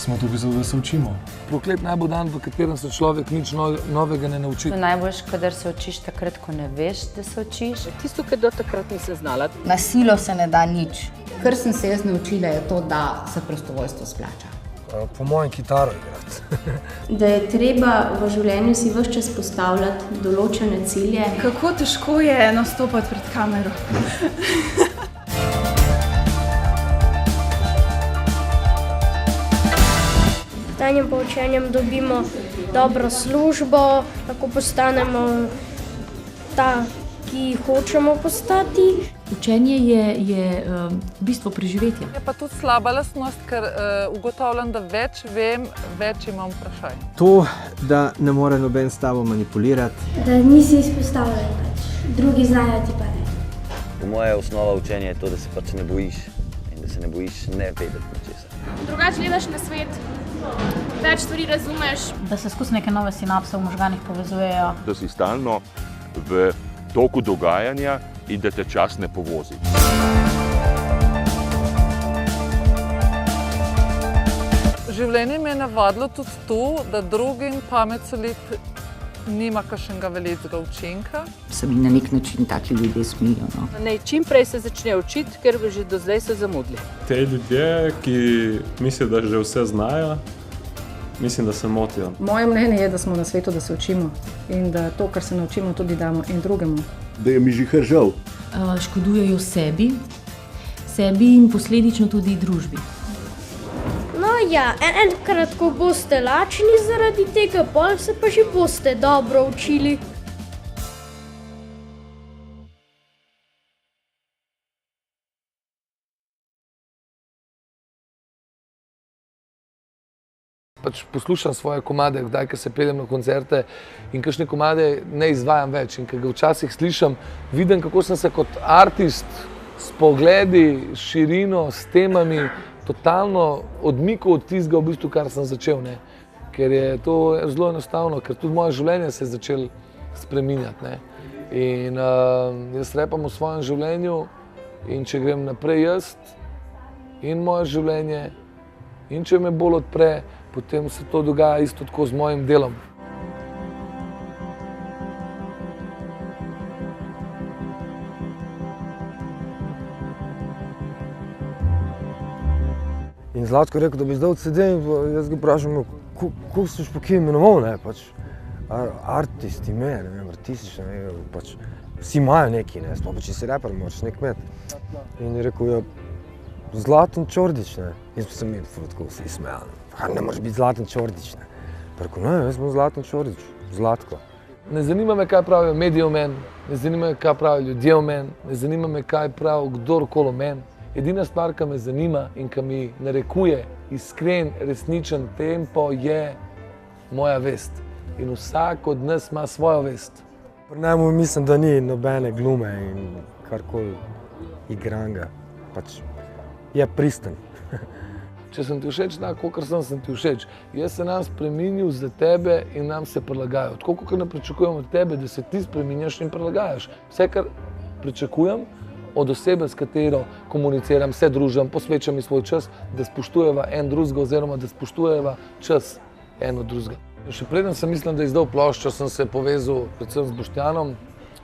Smo tukaj zato, da se učimo. Proklet naj bo dan, v katerem se človek nič novega ne nauči. Najboljš, kadar se učiš takrat, ko ne veš, da se učiš. Tisto, kar do takrat nisi znala. Na silo se ne da nič. Kar sem se jaz naučila, je to, da se prostovoljstvo splača. Po mojem kitaro igrati. Da je treba v življenju si ves čas postavljati določene cilje. Kako težko je nastopati pred kamero. Z danjem poučenjem dobimo dobro službo, lahko postanemo ta, ki hočemo postati. Učenje je bistvo preživetja. Je pa tudi slaba lastnost, ker ugotavljam, da več vem, več imam vprašaj. To, da ne more noben s tabo manipulirati. Da nisi izpostavljen, drugi znajo ti pa ne. Po moje osnova učenja je to, da se pač ne bojiš in da se ne bojiš ne vedeti ničesar. Drugače gledaš na svet, več stvari razumeš. Da se skozi neke nove sinapse v možganih povezujejo. Da si stalno v toku dogajanja in da te čas ne povozi. Življenje me je navadilo tudi to, da drugim pamet soliti nima kakšnega velikega učinka. Se mi na nek način taki ljudje smijo. No? Naj čim prej se začne učiti, ker že do zdaj so zamudili. Te ljudje, ki mislijo, da že vse znajo, mislim, da se motijo. Moje mnenje je, da smo na svetu, da se učimo in da to, kar se naučimo, tudi damo in drugemu. Da je mi že žal. Škodujejo sebi in posledično tudi družbi. No ja, enkrat, ko boste lačni zaradi tega, pol se pa že boste dobro učili. Pač poslušam svoje komade, kdaj, ko se peljem na koncerte in kakšne komade ne izvajam več. In ko ga včasih slišam, vidim, kako sem se kot artist s pogledi, s širino, s temami totalno odmikal od tistega, v bistvu, kar sem začel. Ne? Ker je to zelo enostavno, ker tudi moje življenje se je začelo spreminjati. Ne? In jaz repam v svojem življenju in če grem naprej jaz in moje življenje in če me bolj odpre, potem se to dogaja isto tako z mojim delom. In Zlatko je rekel, da bi zdaj CD in jaz ga vprašam, kako si pa kje imenoval, ne, pač artist ime, ne vem, artistično, ne vem, pač vsi imajo neki, ne, sploh pa če si reper, moraš nek imeti. In je rekel, ja, Zlatan Čordić, ne, in smo se mi tako vsi smejali. Ne moreš biti Zlatan Čordić, ne. Pa rekel, ne, jaz sem Zlatan Čordić, Zlatko. Ne zanima me, kaj pravijo mediji o meni, ne zanima me, kaj pravijo ljudje o meni, ne zanima me, kaj pravi kdorkoli o meni. Edina stvar, ki me zanima in ki mi narekuje iskren, resničen tempo, je moja vest. In vsak od nas ima svojo vest. Pri njemu mislim, da ni nobene glume in karkoli igranga. Pač je pristen. Če sem ti všeč, tako, kot sem ti všeč. Jaz se nam spreminjal za tebe in nam se prilagajal. Tako, kot ne pričakujem od tebe, da se ti spreminjaš in prilagajaš. Vse, kar pričakujem od osebe, s katero komuniciram, se družim, posvečam svoj čas, da spoštujeva en drugega oziroma da spoštujeva čas en od drugega. Še preden sem mislil, da izdal ploščo, sem se povezal predvsem z Boštjanom.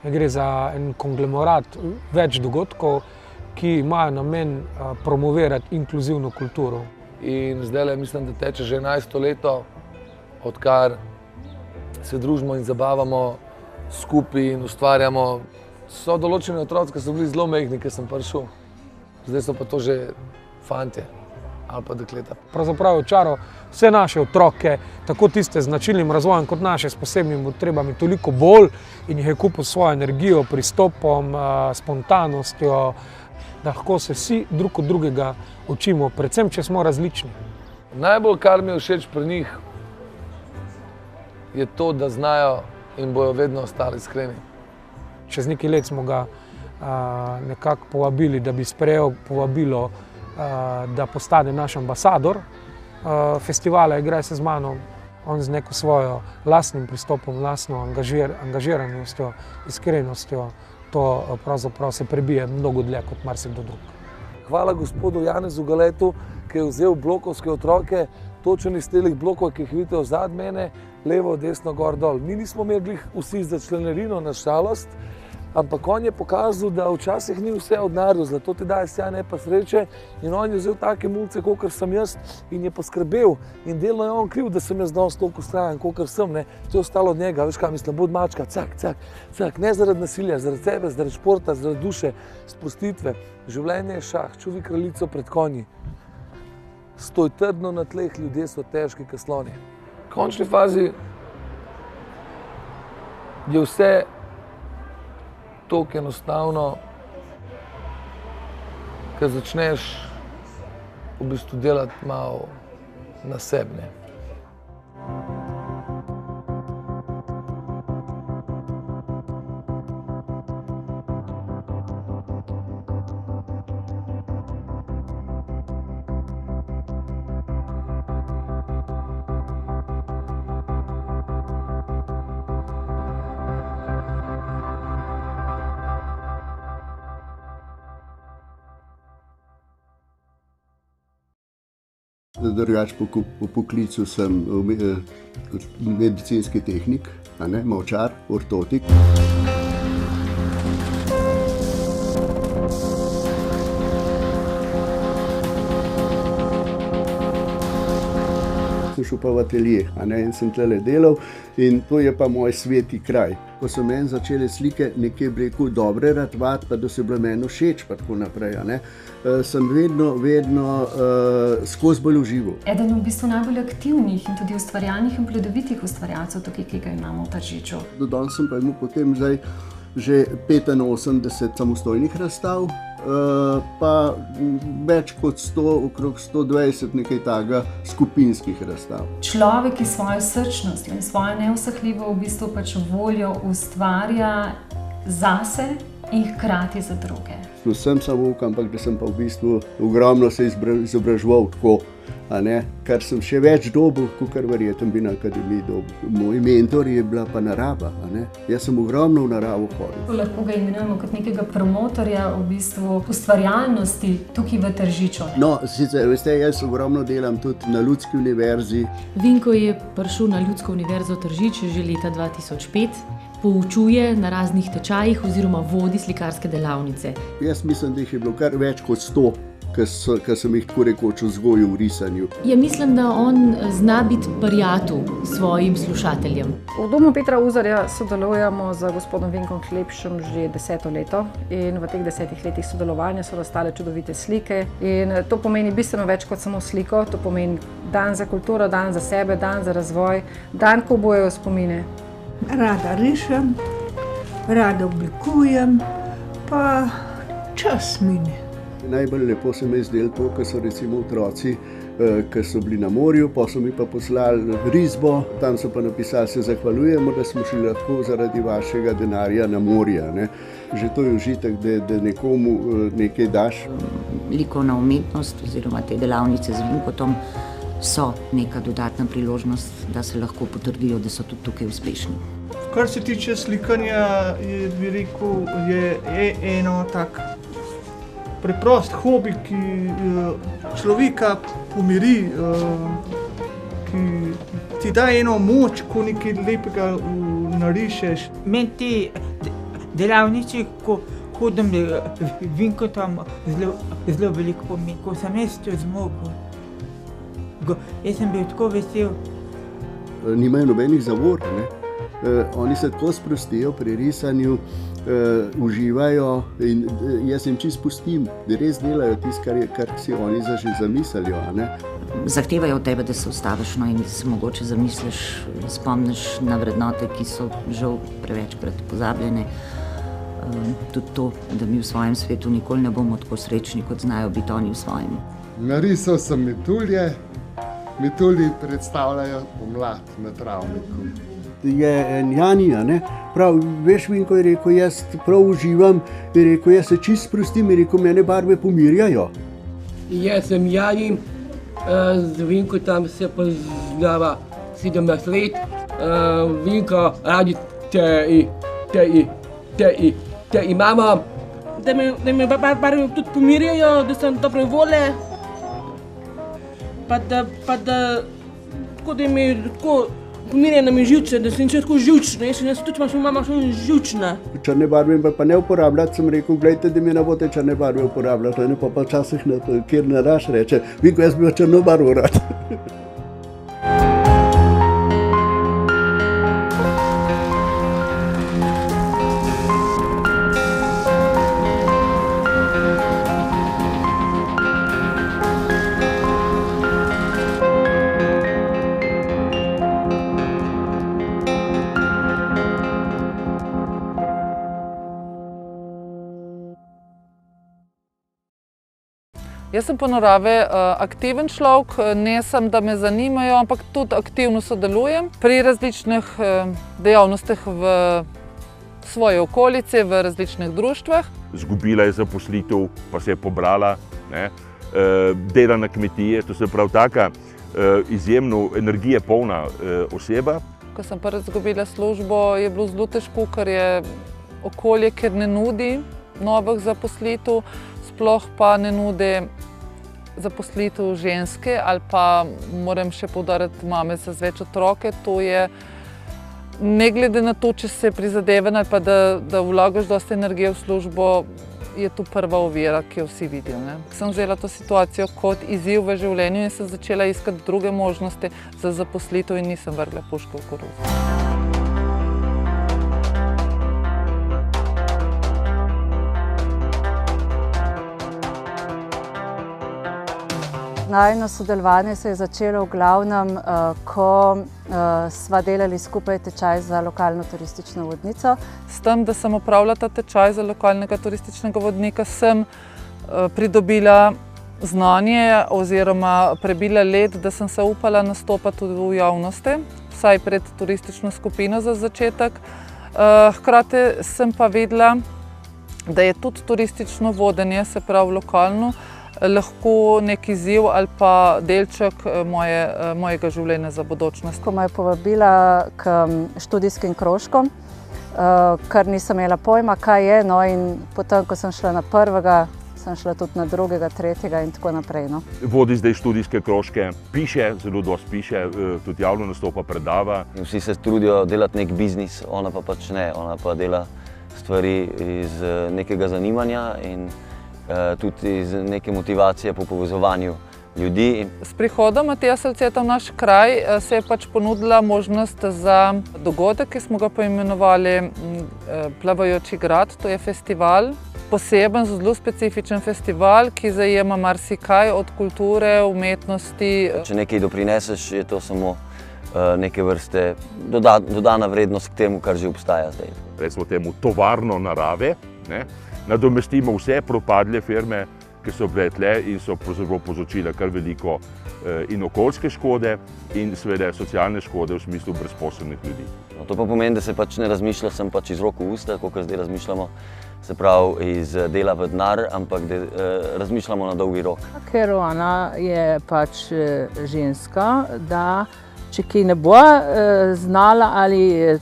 Gre za en konglomerat več dogodkov, ki imajo namen promovirati inkluzivno kulturo. In zdaj mislim, da teče že 11. leto, odkar se družimo in zabavamo skupaj in ustvarjamo. So določeni otroci, ki so bili zelo majhni, ki sem prišel. Zdaj so pa to že fantje ali pa dekleta. Pravzaprav je očaral vse naše otroke, tako tiste z značilnim razvojem kot naše s posebnimi potrebami, toliko bolj in jih je kupil svojo energijo, pristopom, spontanostjo, da lahko se vsi drug od drugega učimo, predvsem, če smo različni. Najbolj, kar mi je všeč pri njih, je to, da znajo in bojo vedno ostali iskreni. Čez nekaj let smo ga nekako povabili, da bi sprejel povabilo, da postane naš ambasador festivala Igraj se z mano. On z neko svojo lastnim pristopom, lastno angažiranostjo, iskrenostjo, to pravzaprav se prebije mnogo dlje kot marsikdo drug. Hvala gospodu Janezu Galetu, ki je vzel blokovske otroke, točen iz telih blokov, ki jih vidite vzad mene, levo, desno, gor, dol. Mi nismo imeli vsi za članarino, na žalost, ampak on je pokazal, da včasih ni vse od denarja, zato ti daje sja ne pa sreče. In on je vzel take mulce, kakor sem jaz, in je poskrbel. In delno je on kriv, da sem jaz danes toliko vztrajen, kakor sem. To je ostalo od njega, veš kaj mislim, bodi mačka, cak, cak, cak. Ne zaradi nasilja, zaradi sebe, zaradi športa, zaradi duše, sprostitve. Življenje je šah, čuvaj kraljico pred konji. Stoj trdno na tleh, ljudje so težki kot sloni. V končni fazi je vse tako enostavno, ker začneš v bistvu delati malo na sebi. Drugače po poklicu sem medicinski tehnik, molčar, ortotik. Sem šel pa v atelje in sem tlele delal in to je pa moj sveti kraj. Ko so meni začele slike nekje breku dobre ratovati, pa da so bile meni všeč pa tako naprej, sem vedno skozi bolj užival. Eden v bistvu najbolj aktivnih in tudi ustvarjalnih in plodovitih ustvarjalcev tukaj, ki ga imamo v Tržiču. Do danes sem pa imel potem zdaj že 85 samostojnih razstav, pa več kot 100, okrog 120 nekaj takega skupinskih razstav. Človek, ki svojo srčnostjo in svojo neusahljivo v bistvu pač voljo ustvarja zase in hkrati za druge. Sem samouk, ampak da sem pa v bistvu ogromno se izobraževal tako, kar sem še več dobil, kakor verjetno bi na akademiji dobil. Moj mentor je bila pa narava. Jaz sem ogromno v naravo hodil. Lahko ga imenujemo kot nekega promotorja v bistvu ustvarjalnosti tukaj v Tržiču. No, sicer, veste, jaz ogromno delam tudi na Ljudski univerzi. Vinko je prišel na Ljudsko univerzo Tržič že leta 2005. Poučuje na raznih tečajih oziroma vodi slikarske delavnice. Jaz mislim, da jih je bilo kar več kot 100, ki sem jih tako rekoč vzgojil v risanju. Mislim, da on zna biti prijatelj svojim slušateljem. V Domu Petra Uzarja sodelujemo z gospodom Vinkom Klepšem že 10. leto in v teh 10 letih sodelovanja so nastale čudovite slike in to pomeni bistveno več kot samo sliko, to pomeni dan za kulturo, dan za sebe, dan za razvoj, dan, ko obujajo spomine. Rada rišem, rada oblikujem, pa čas mine. Najbolj lepo se mi je zdelo to, ko so recimo otroci, ki so bili na morju, pa so mi pa poslali risbo, tam so pa napisali, se zahvaljujemo, da smo šli lahko zaradi vašega denarja na morje. Že to je užitek, da nekomu nekaj daš. Likovna umetnost oziroma te delavnice z Vinkotom so neka dodatna priložnost, da se lahko potrdijo, da so tudi tukaj uspešni. Kar se tiče slikanja, bi rekel, je eno tak preprost hobi, ki človeka pomiri, ki ti da eno moč, ko nekaj lepega narišeš. Meni te delavnice, ko hodim Vinkotom, zelo veliko pomeni. Ko sem jaz to zmogel, jaz sem bil tako vesel. Nimajo nobenih zavor, oni se tako sprostijo pri risanju, uživajo in jaz jim čisto pustim, da res delajo tisto, kar si oni že zamislijo. Zahtevajo od tebe, da se ustaviš in da se mogoče zamisliš, spomniš na vrednote, ki so žal prevečkrat pozabljene. Tudi to, da mi v svojem svetu nikoli ne bomo tako srečni, kot znajo biti oni v svojem. Narisal sem metulje. Metulji predstavljajo pomlad na travniku. Je en Jani, prav, veš, Vinko je rekel, jaz prav uživam, je rekel, jaz se čisto sprostim, je rekel, mene barve pomirjajo. Jaz sem Jani, z Vinkotom se poznava 17 let. Vinko, radi te imamo. Da me barve tudi pomirjajo, da sem dobre volje. pa da tako da mi tako pomirjena mi živce, da sem tako živčna, jaz tudi imam mama živčna. Črne barve pa ne uporabljati, sem rekel, gledajte, da mi ne boste črne barve uporabljati, ne pa včasih kjer naraš reče, Vinko, jaz bi črno barvo rad. Jaz sem po naravi aktiven človek, ne sem, da me zanimajo, ampak tudi aktivno sodelujem pri različnih dejavnostih v svoji okolici, v različnih društvih. Zgubila je zaposlitev, pa se je pobrala, dela na kmetije, to se pravi taka izjemno energije polna oseba. Ko sem prvič izgubila službo, je bilo zelo težko, ker je okolje, ker ne nudi novih zaposlitev, sploh pa ne nudi zaposlitev ženske ali pa, moram še poudariti, mame za več otroke. To je, ne glede na to, če se prizadeven ali pa da vlagaš dosti energije v službo, je to prva ovira, ki jo vsi vidijo. Sem vzela to situacijo kot izziv v življenju in sem začela iskati druge možnosti za zaposlitev in nisem vrgla puško v koruzo. Najino sodelovanje se je začelo v glavnem, ko sva delali skupaj tečaj za lokalno turistično vodnico. S tem, da sem opravila ta tečaj za lokalnega turističnega vodnika, sem pridobila znanje oziroma prebila led, da sem se upala nastopati tudi v javnosti, vsaj pred turistično skupino za začetek. Hkrati sem pa vedela, da je tudi turistično vodenje, se pravi lokalno, lahko nek izziv ali pa delček mojega življenja za bodočnost. Ko me je povabila k študijskim krožkom, kar nisem imela pojma, kaj je, no in potem, ko sem šla na prvega, sem šla tudi na drugega, tretjega in tako naprej. Vodi zdaj študijske krožke, piše, zelo dosti piše, tudi javno nastopa, predava. Vsi se trudijo delati nek biznis, ona pa pač ne, ona pa dela stvari iz nekega zanimanja in tudi iz neke motivacije po povezovanju ljudi. S prihodom Mateja Salceta v naš kraj se je pač ponudila možnost za dogodek, ki smo ga poimenovali Plavajoči grad, to je festival. Poseben, zelo specifičen festival, ki zajema marsikaj od kulture, umetnosti. Če nekaj doprineseš, je to samo neke vrste dodana vrednost k temu, kar že obstaja zdaj. Recimo temu tovarno narave, nadomestimo vse propadle firme, ki so bile tle in so pravzaprav povzročile kar veliko in okoljske škode in seveda socialne škode v smislu brezposelnih ljudi. To pa pomeni, da se pač ne razmišlja sem pač iz rok v usta, kot zdaj razmišljamo, se pravi iz dela v denar, ampak da razmišljamo na dolgi rok. Ker ona je pač ženska, da če kaj ne bo znala ali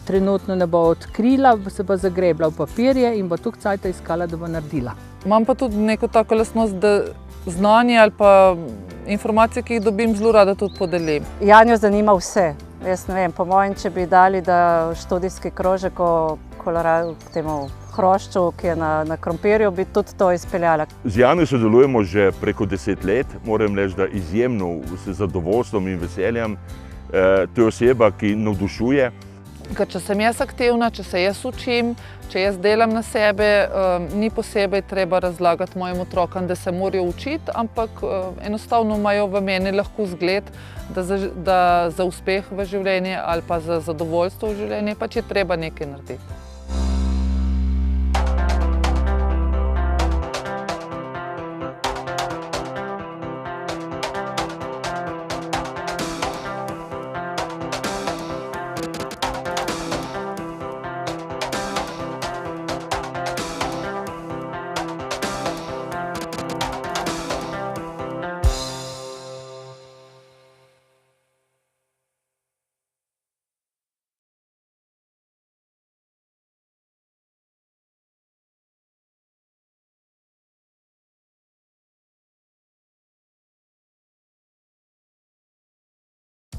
trenutno ne bo odkrila, se bo zagrebla v papirje in bo tukaj cajta iskala, da bo naredila. Imam pa tudi neko tako lastnost, da znanje ali pa informacije, ki jih dobim, zelo rada tudi podelim. Janjo zanima vse. Jaz ne vem, po mojem, če bi dali, da študijski krožek o temu hrošču, ki je na krompirju, bi tudi to izpeljala. Z Janjo sodelujemo že preko 10 let, moram reči, da izjemno z zadovoljstvom in veseljem. To je oseba, ki navdušuje. Če sem jaz aktivna, če se jaz učim, če jaz delam na sebe, ni posebej treba razlagati mojim otrokom, da se morajo učiti, ampak enostavno imajo v meni lahko zgled, da za uspeh v življenju ali pa za zadovoljstvo v življenju pač je treba nekaj narediti.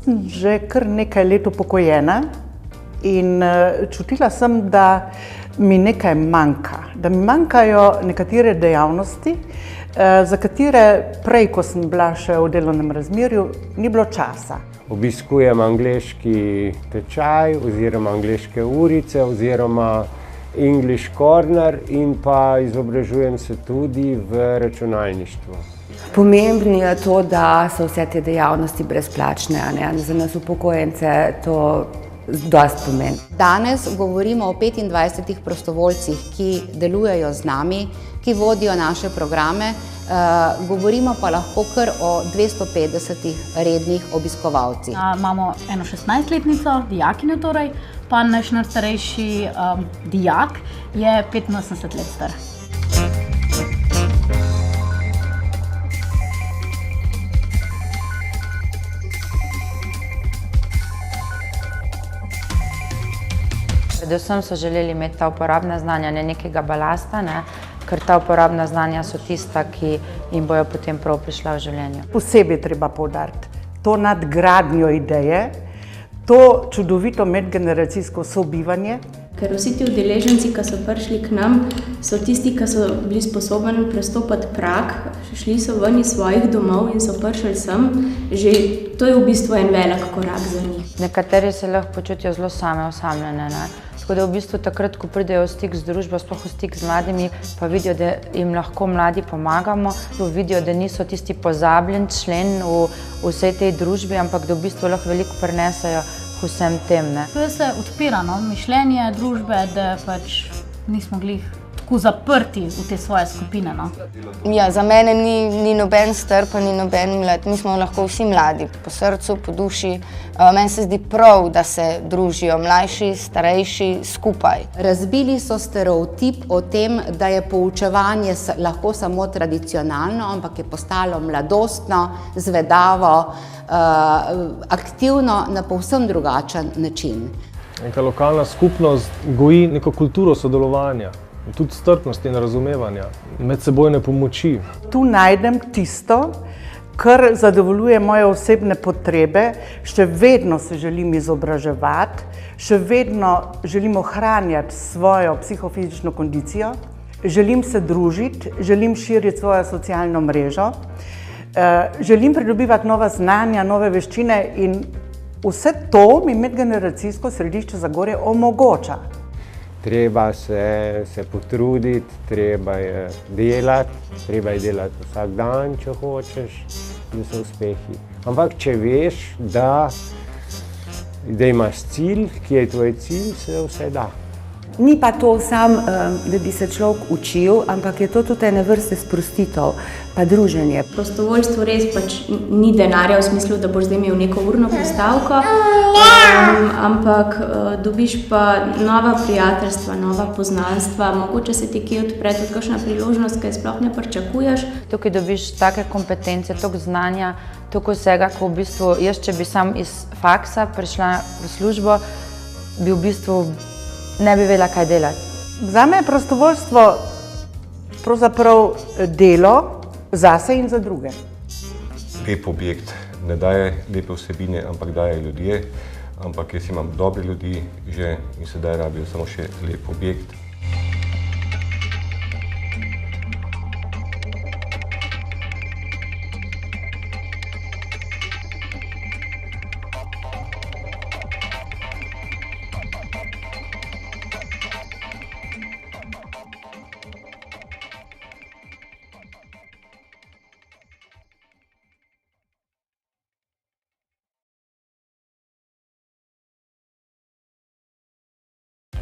sem že kar nekaj let upokojena in čutila sem, da mi nekaj manjka, da mi manjkajo nekatere dejavnosti, za katere prej, ko sem bila še v delovnem razmerju, ni bilo časa. Obiskujem angleški tečaj oziroma angleške urice oziroma English Corner in pa izobražujem se tudi v računalništvu. Pomembno je to, da so vse te dejavnosti brezplačne, a ne? Za nas upokojence to dosti pomeni. Danes govorimo o 25 prostovoljcih, ki delujejo z nami, ki vodijo naše programe, govorimo pa lahko kar o 250 rednih obiskovalcih. Imamo eno 16-letnico, dijakinjo torej, pa naš najstarejši dijak je 85 let star. Predvsem so želeli imeti ta uporabna znanja, ne nekega balasta, ne? Ker ta uporabna znanja so tista, ki jim bojo potem prav prišla v življenju. Posebej treba poudariti to nadgradnjo ideje, to čudovito medgeneracijsko sobivanje. Ker vsi ti udeleženci, ki so prišli k nam, so tisti, ki so bili sposobni prestopiti prag, šli so ven iz svojih domov in so prišli sem, že to je v bistvu en velik korak za njih. Nekateri se lahko počutijo zelo osamljene, ne? Tako da v bistvu takrat, ko pridejo v stik z družbo, sploh v stik z mladimi, pa vidijo, da jim lahko mladi pomagamo, vidijo, da niso tisti pozabljen člen v vsej tej družbi, ampak da v bistvu lahko veliko prinesajo vsem tem. To se odpira mišljenje družbe, da pač nismo glih tako zaprti v te svoje skupine. Ja, za mene ni noben star, pa ni noben mlad. Mi smo lahko vsi mladi, po srcu, po duši. Meni se zdi prav, da se družijo mlajši, starejši skupaj. Razbili so stereotip o tem, da je poučevanje lahko samo tradicionalno, ampak je postalo mladostno, zvedavo, aktivno na povsem drugačen način. Neka lokalna skupnost goji neko kulturo sodelovanja, tudi strpnosti in razumevanja, medsebojne pomoči. Tu najdem tisto, kar zadovoljuje moje osebne potrebe, še vedno se želim izobraževati, še vedno želim ohranjati svojo psihofizično kondicijo, želim se družiti, želim širiti svojo socialno mrežo, želim pridobivati nova znanja, nove veščine in vse to mi medgeneracijsko središče Zagorje omogoča. Treba se potruditi, treba je delati vsak dan, če hočeš, da so uspehi. Ampak če veš, da imaš cilj, ki je tvoj cilj, se vse da. Ni pa to sam, da bi se človek učil, ampak je to tudi ene vrste sprostitev, pa druženje. Prostovoljstvo res pač ni denarja v smislu, da boš zdaj imel neko urno postavko, ampak dobiš pa nova prijateljstva, nova poznanstva, mogoče se ti kje odpre tudi kakšna priložnost, ki je sploh ne pričakuješ. Tukaj dobiš take kompetence, toliko znanja, toliko vsega, ko v bistvu jaz, če bi sam iz faksa prišla v službo, bi v bistvu ne bi vedela, kaj delati. Zame je prostovoljstvo pravzaprav delo zase in za druge. Lep objekt ne daje lepe vsebine, ampak daje ljudje, ampak jaz imam dobre ljudi že in sedaj rabijo samo še lep objekt.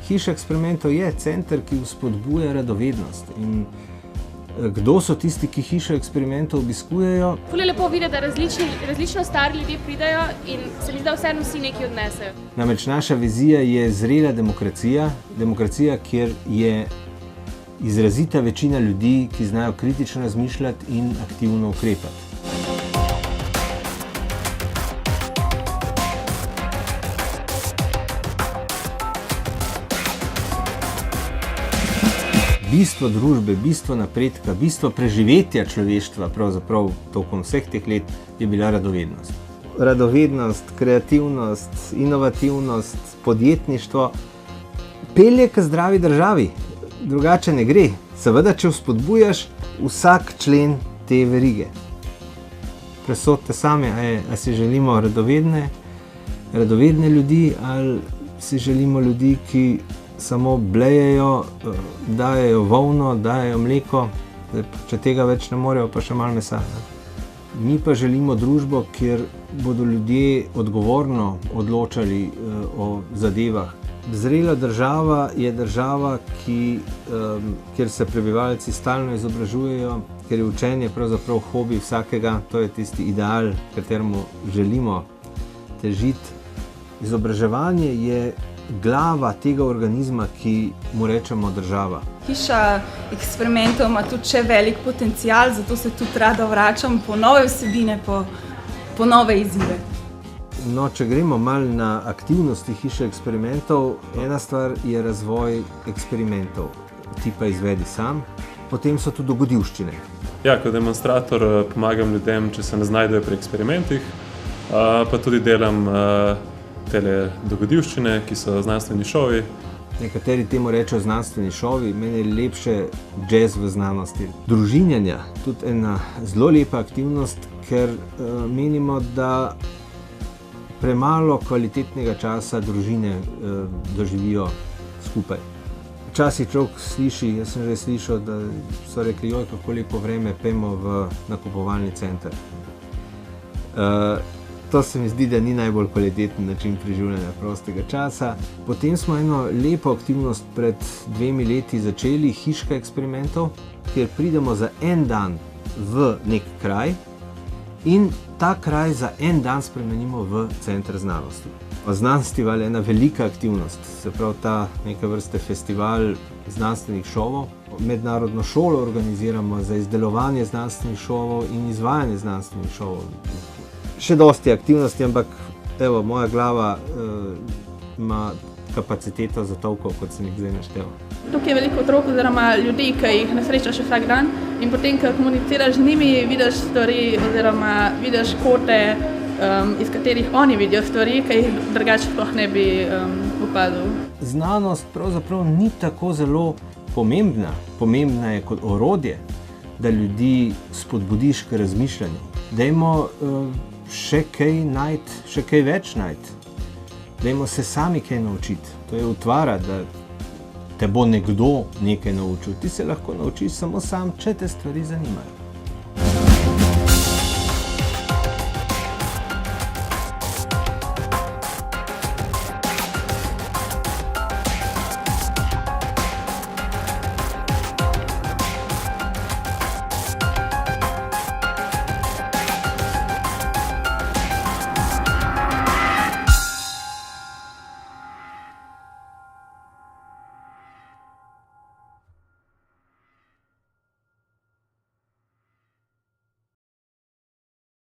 Hiša eksperimentov je center, ki vzpodbuja radovednost. In kdo so tisti, ki hišo eksperimentov obiskujejo? Ful je lepo videti, da različno stari ljudje pridejo in se mi zdi, da vseeno vsi nekaj odnesejo. Namreč naša vizija je zrela demokracija, demokracija, kjer je izrazita večina ljudi, ki znajo kritično razmišljati in aktivno ukrepati. Bistvo družbe, bistvo napredka, bistvo preživetja človeštva pravzaprav tokom vseh teh let je bila radovednost. radovednost, kreativnost, inovativnost, podjetništvo pelje k zdravi državi. Drugače ne gre. Seveda, če vzpodbujaš vsak člen te verige. Presodite sami, ali si želimo radovedne ljudi, ali si želimo ljudi, ki samo blejejo, dajejo volno, dajejo mleko, če tega več ne morejo, pa še malo mesa. Mi pa želimo družbo, kjer bodo ljudje odgovorno odločali o zadevah. Zrela država je država, kjer se prebivalci stalno izobražujejo, ker je učenje pravzaprav hobi vsakega, to je tisti ideal, kateremu želimo težiti. Izobraževanje je glava tega organizma, ki mu rečemo država. Hiša eksperimentov ima tudi še velik potencial, zato se tudi rada vračam po nove vsebine, po nove izzive. No, če gremo malo na aktivnosti hiše eksperimentov, ena stvar je razvoj eksperimentov. Ti pa izvedi sam, potem so tudi dogodivščine. Ja, kot demonstrator pomagam ljudem, če se ne znajdejo pri eksperimentih, pa tudi delam tele dogodivščine, ki so znanstveni šovi. Nekateri temu rečejo znanstveni šovi, meni je lepše jazz v znanosti. Družinjenja, tudi ena zelo lepa aktivnost, ker menimo, da premalo kvalitetnega časa družine doživijo skupaj. Včasih človek sliši, jaz sem že slišal, da so rekli, joj, kako lepo vreme, pojmo v nakupovalni center. To se mi zdi, da ni najbolj kvaliteten način preživljanja prostega časa. Potem smo eno lepo aktivnost pred 2 leti začeli, hiška eksperimentov, kjer pridemo za en dan v nek kraj in ta kraj za en dan spremenimo v center znanosti. Znanstival je ena velika aktivnost, se pravi ta neke vrste festival znanstvenih šovov. Mednarodno šolo organiziramo za izdelovanje znanstvenih šovov in izvajanje znanstvenih šovov. Še dosti aktivnosti, ampak evo, moja glava ima kapaciteto za toliko, kot sem jih zdaj naštel. Tukaj je veliko otrok oziroma ljudi, ki jih ne srečaš vsak dan in potem, ko komuniciraš z njimi, vidiš stvari oziroma vidiš kote, iz katerih oni vidijo stvari, ki jih drugače sploh ne bi opazil. Znanost pravzaprav ni tako zelo pomembna. Pomembna je kot orodje, da ljudi spodbudiš k razmišljanju. Dajmo še kaj najti, še kaj več najti. Dajmo se sami kaj naučiti. To je utvara, da te bo nekdo nekaj naučil. Ti se lahko naučiš samo sam, če te stvari zanimajo.